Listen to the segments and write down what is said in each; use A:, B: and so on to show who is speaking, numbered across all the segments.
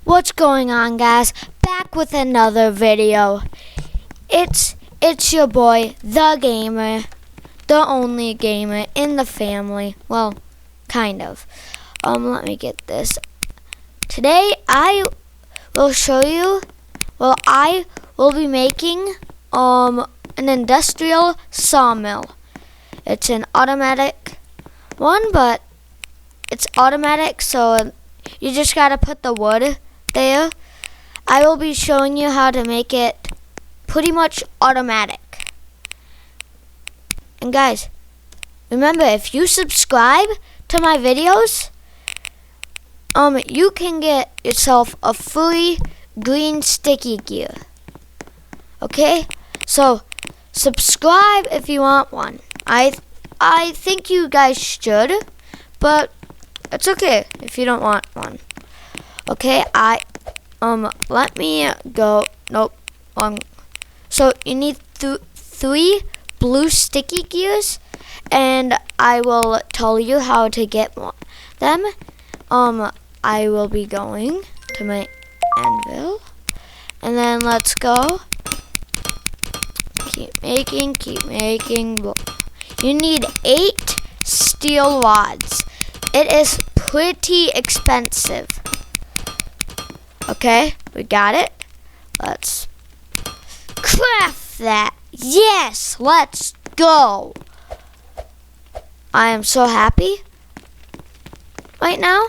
A: What's going on, guys? Back with another video. It's your boy, the gamer, the only gamer in the family. Well, kind of. Let me get this. Today I will show you. Well, I will be making an industrial sawmill. It's an automatic one, but it's automatic, so you just gotta put the wood there. I will be showing you how to make it pretty much automatic. And guys, remember, if you subscribe to my videos, you can get yourself a free green sticky gear. Okay? So subscribe if you want one. I think you guys should, but it's okay if you don't want one. Okay, let me go. Nope. So you need three blue sticky gears, and I will tell you how to get them. I will be going to my anvil, and then let's go. Keep making. You need 8 steel rods. It is pretty expensive. Okay, we got it. Let's craft that. Yes, let's go. I am so happy right now.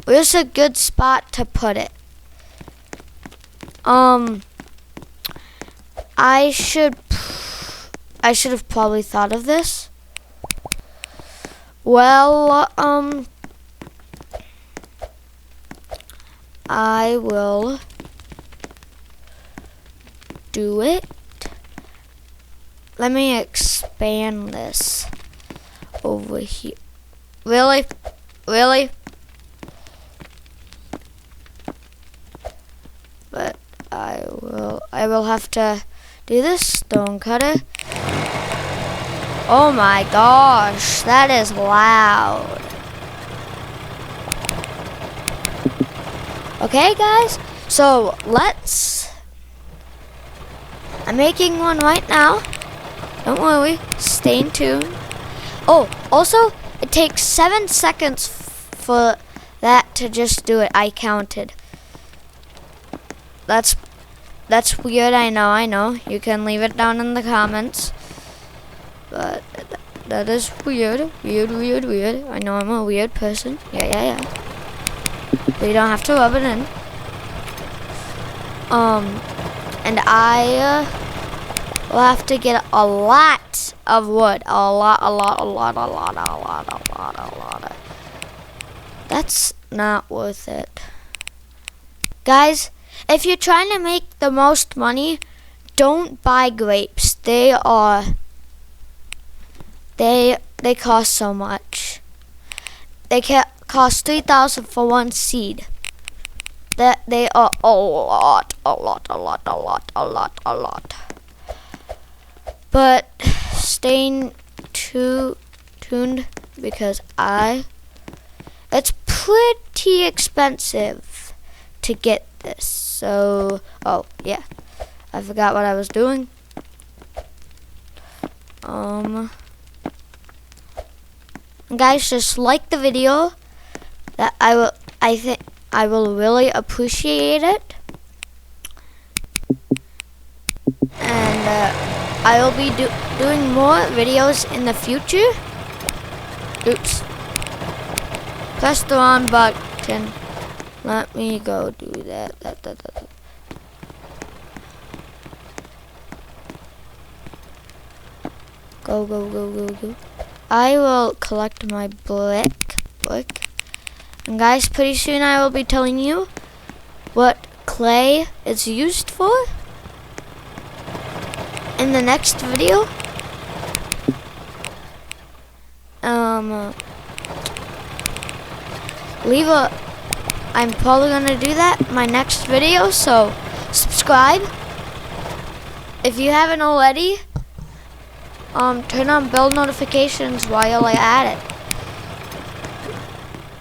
A: Where's a good spot to put it? I should have probably thought of this. Well, I will do it. Let me expand this over here. Really? But I will have to do this stone cutter. Oh my gosh, that is loud. Okay, guys, so I'm making one right now. Don't worry, stay tuned. Oh, also, it takes 7 seconds for that to just do it. I counted. That's weird, I know. You can leave it down in the comments. But that is weird. Weird. I know I'm a weird person. Yeah. But you don't have to rub it in. And I will have to get a lot of wood. A lot. That's not worth it. Guys, if you're trying to make the most money, don't buy grapes. They cost so much. They cost 3,000 for one seed. That they are a lot. But stay tuned because it's pretty expensive to get this. So, oh yeah, I forgot what I was doing. Guys, just like the video. That I think I will really appreciate it. And I will be doing more videos in the future. Oops. Press the wrong button. Let me go do that. Go. I will collect my brick. And guys, pretty soon I will be telling you what clay is used for in the next video. I'm probably gonna do that in my next video, so subscribe if you haven't already. Turn on bell notifications while you're at it.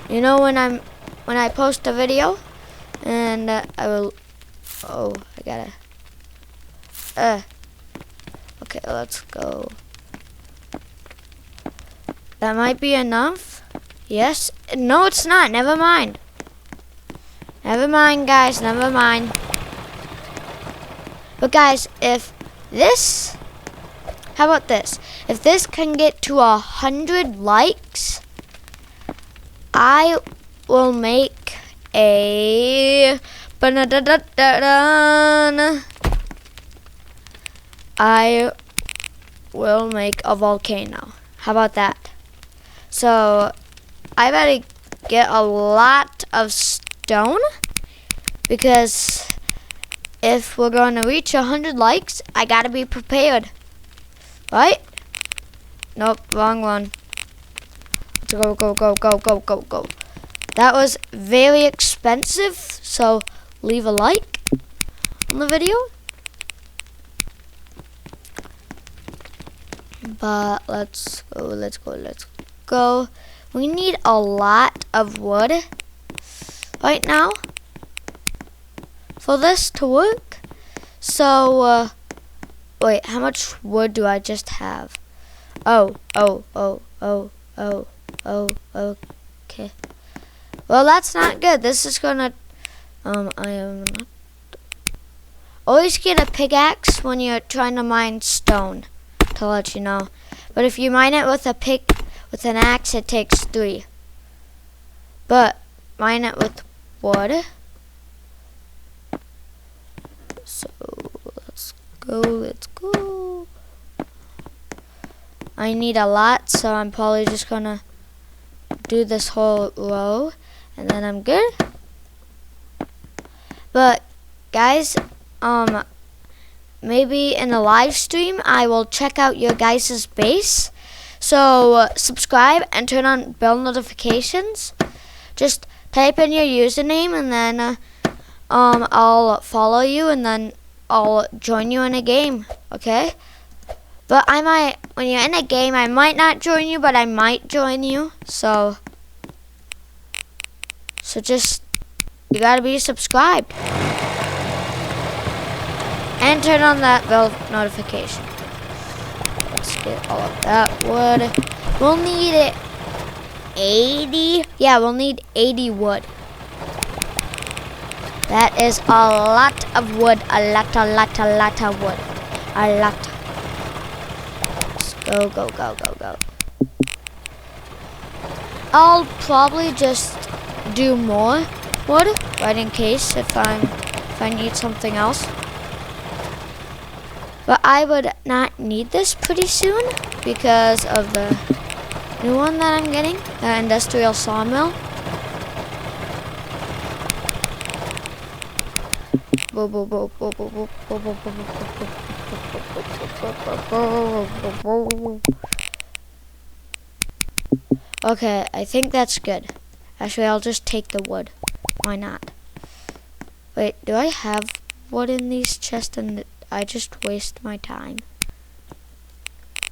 A: You know, when I post a video, And I will. Oh, I gotta. Okay, let's go. That might be enough. Yes. No, it's not. Never mind. Never mind, guys. Never mind. But guys, if this, how about this? If this can get to 100 likes, I will make a. I will make a volcano. How about that? So I better get a lot of stone, because if we're going to reach 100 likes, I gotta be prepared. Right? Nope, wrong one. Let's go, go, go, go, go, go, go. That was very expensive, so leave a like on the video. But let's go, let's go, let's go. We need a lot of wood right now for this to work. So, wait, how much wood do I just have? Oh, okay. Well, that's not good. This is gonna, I am not. Always get a pickaxe when you're trying to mine stone, to let you know. But if you mine it with with an axe, it takes 3. But mine it with wood. So let's go, let's go. I need a lot, so I'm probably just gonna do this whole row, and then I'm good. But guys, maybe in a live stream I will check out your guys' base. So subscribe and turn on bell notifications. Just type in your username, and then I'll follow you, and then I'll join you in a game. Okay? But I might, when you're in a game, I might not join you, but I might join you. So just, you gotta be subscribed. And turn on that bell notification. Let's get all of that wood. We'll need 80. Yeah, we'll need 80 wood. That is a lot of wood. A lot of wood. A lot. Let's go, go, go, go, go. I'll probably just do more wood, right in case if I need something else. But I would not need this pretty soon because of the new one that I'm getting, the industrial sawmill. Okay, I think that's good. Actually, I'll just take the wood. Why not? Wait, do I have wood in these chests and I just waste my time?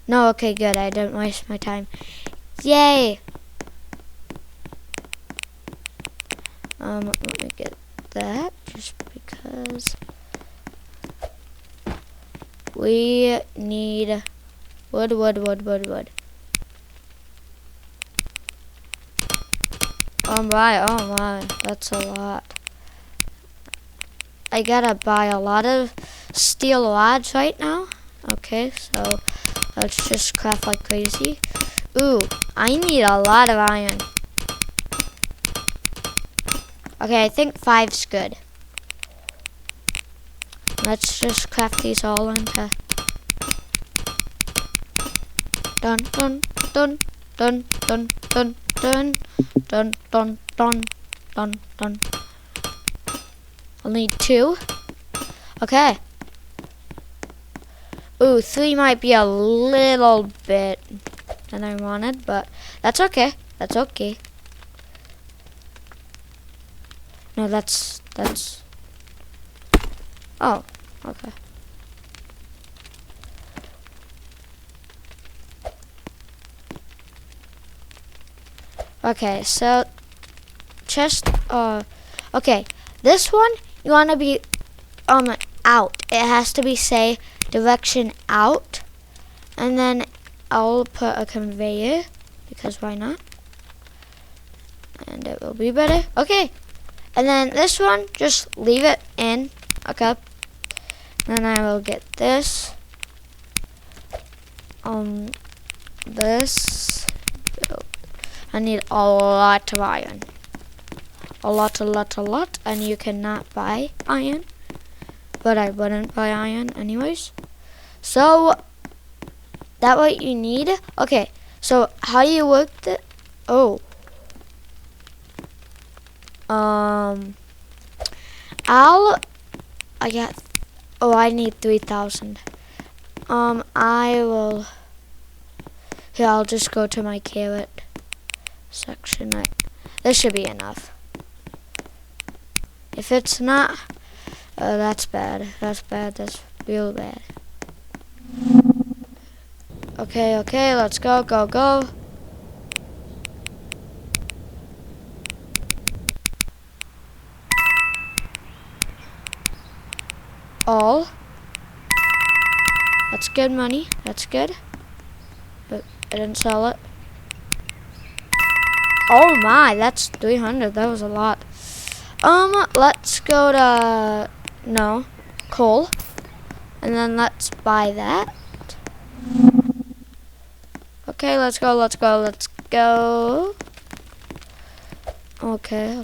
A: No, okay, good. I didn't waste my time. Yay! Let me get that just because we need wood. Oh my, that's a lot. I gotta buy a lot of steel rods right now. Okay, so let's just craft like crazy. Ooh, I need a lot of iron. Okay, I think 5's good. Let's just craft these all into dun dun dun dun dun dun dun dun dun dun dun dun. I'll need 2. Okay. Ooh, 3 might be a little bit than I wanted, but that's okay. That's okay. No, that's oh, okay. Okay, so chest okay. this one, you want to be out. It has to be, say, direction out. And then I'll put a conveyor, because why not? And it will be better. Okay. And then this one, just leave it in. Okay. Then I will get this. This. I need a lot of iron. A lot. And you cannot buy iron. But I wouldn't buy iron anyways. So, that's what you need. Okay. So, how do you work the... Oh. I need 3,000. Here, I'll just go to my carrot section. This should be enough. If it's not, that's bad. That's bad. That's real bad. Okay, let's go. All. That's good money. That's good. But I didn't sell it. Oh my, that's 300. That was a lot. Let's go to coal. And then let's buy that. Okay, let's go. Okay.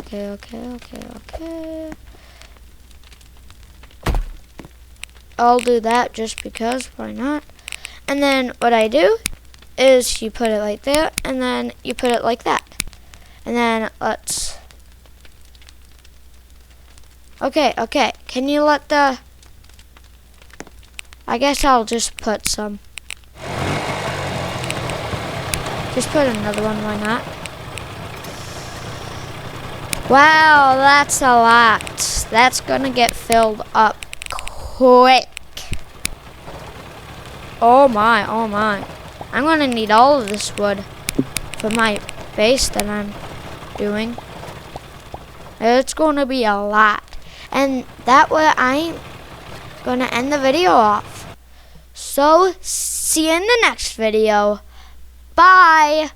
A: I'll do that just because, why not? And then what I do is you put it like there, and then you put it like that. And then let's... Okay. Can you let the... I guess I'll just put some. Just put another one, why not? Wow, that's a lot. That's gonna get filled up quick. Oh my. I'm gonna need all of this wood for my base that I'm doing. It's gonna be a lot. And that way I'm gonna end the video off. So, see you in the next video. Bye!